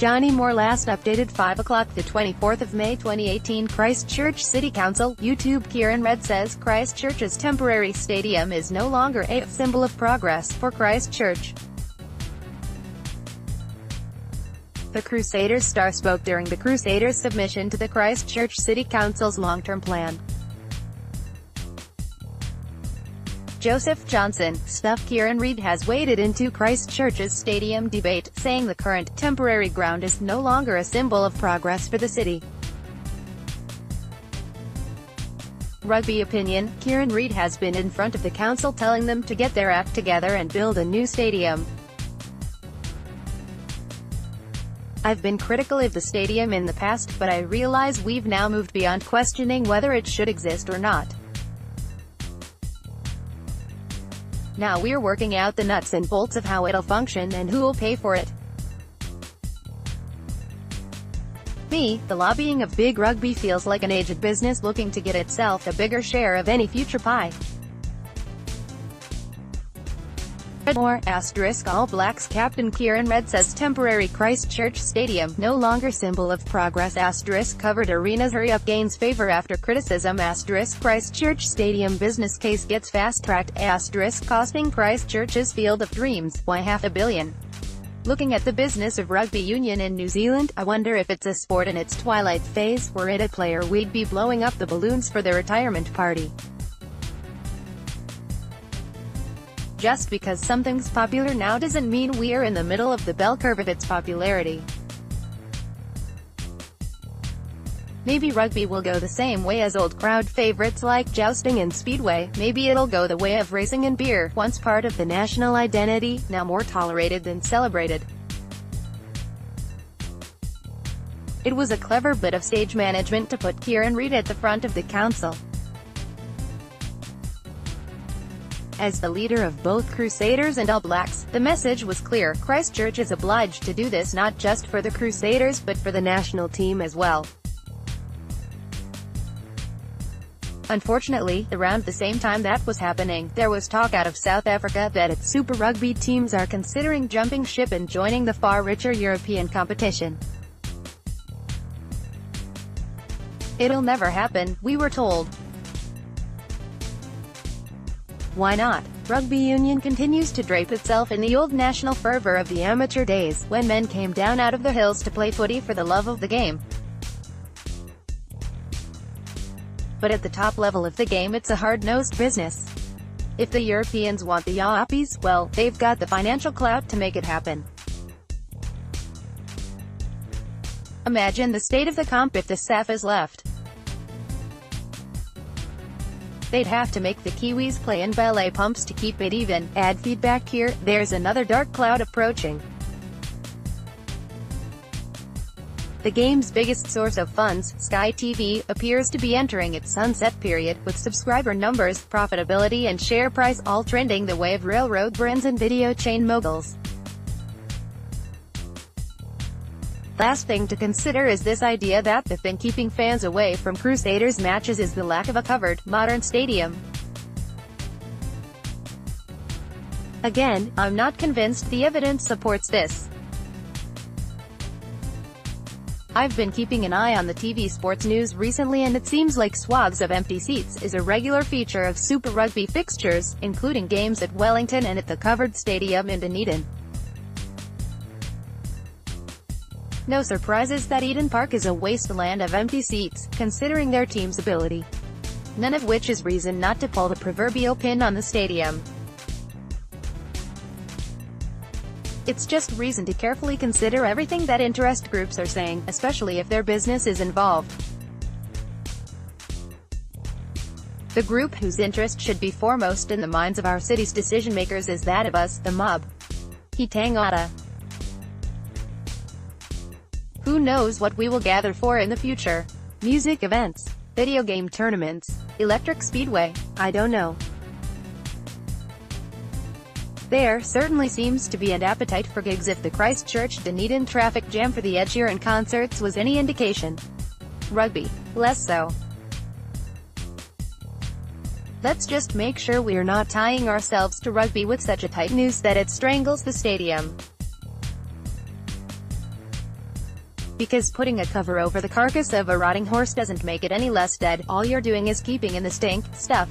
Johnny Moore last updated 5 o'clock the 24th of May 2018. Christchurch City Council, YouTube. Kieran Read says Christchurch's temporary stadium is no longer a symbol of progress for Christchurch. The Crusaders star spoke during the Crusaders' submission to the Christchurch City Council's long-term plan. Joseph Johnson, Stuff. Kieran Read has waded into Christchurch's stadium debate, saying the current, temporary ground is no longer a symbol of progress for the city. Rugby Opinion. Kieran Read has been in front of the council telling them to get their act together and build a new stadium. I've been critical of the stadium in the past, but I realize we've now moved beyond questioning whether it should exist or not. Now we're working out the nuts and bolts of how it'll function and who'll pay for it. Me, the lobbying of big rugby feels like an aged business looking to get itself a bigger share of any future pie. More, All Blacks captain Kieran Read says temporary Christchurch stadium, no longer symbol of progress. Covered arenas hurry up gains favour after criticism. Christchurch stadium business case gets fast-tracked. Costing Christchurch's field of dreams, why $500 million. Looking at the business of rugby union in New Zealand, I wonder if it's a sport in its twilight phase. Were it a player, we'd be blowing up the balloons for the retirement party. Just because something's popular now doesn't mean we're in the middle of the bell curve of its popularity. Maybe rugby will go the same way as old crowd favorites like jousting and speedway. Maybe it'll go the way of racing and beer, once part of the national identity, now more tolerated than celebrated. It was a clever bit of stage management to put Kieran Read at the front of the council. As the leader of both Crusaders and All Blacks, the message was clear: Christchurch is obliged to do this not just for the Crusaders but for the national team as well. Unfortunately, around the same time that was happening, there was talk out of South Africa that its Super Rugby teams are considering jumping ship and joining the far richer European competition. It'll never happen, we were told. Why not? Rugby union continues to drape itself in the old national fervour of the amateur days, when men came down out of the hills to play footy for the love of the game. But at the top level of the game it's a hard-nosed business. If the Europeans want the Yoppies, well, they've got the financial clout to make it happen. Imagine the state of the comp if the SAF is left. They'd have to make the Kiwis play in ballet pumps to keep it even. Ad feedback here, there's another dark cloud approaching. The game's biggest source of funds, Sky TV, appears to be entering its sunset period, with subscriber numbers, profitability and share price all trending the way of railroad brands and video chain moguls. Last thing to consider is this idea that the thing keeping fans away from Crusaders matches is the lack of a covered, modern stadium. Again, I'm not convinced the evidence supports this. I've been keeping an eye on the TV sports news recently and it seems like swaths of empty seats is a regular feature of Super Rugby fixtures, including games at Wellington and at the covered stadium in Dunedin. No surprises that Eden Park is a wasteland of empty seats, considering their team's ability. None of which is reason not to pull the proverbial pin on the stadium. It's just reason to carefully consider everything that interest groups are saying, especially if their business is involved. The group whose interest should be foremost in the minds of our city's decision-makers is that of us, the mob. Hitangata. Who knows what we will gather for in the future? Music events, video game tournaments, electric speedway, I don't know. There certainly seems to be an appetite for gigs if the Christchurch Dunedin traffic jam for the Ed Sheeran concerts was any indication. Rugby, less so. Let's just make sure we're not tying ourselves to rugby with such a tight noose that it strangles the stadium. Because putting a cover over the carcass of a rotting horse doesn't make it any less dead, all you're doing is keeping in the stink, stuff.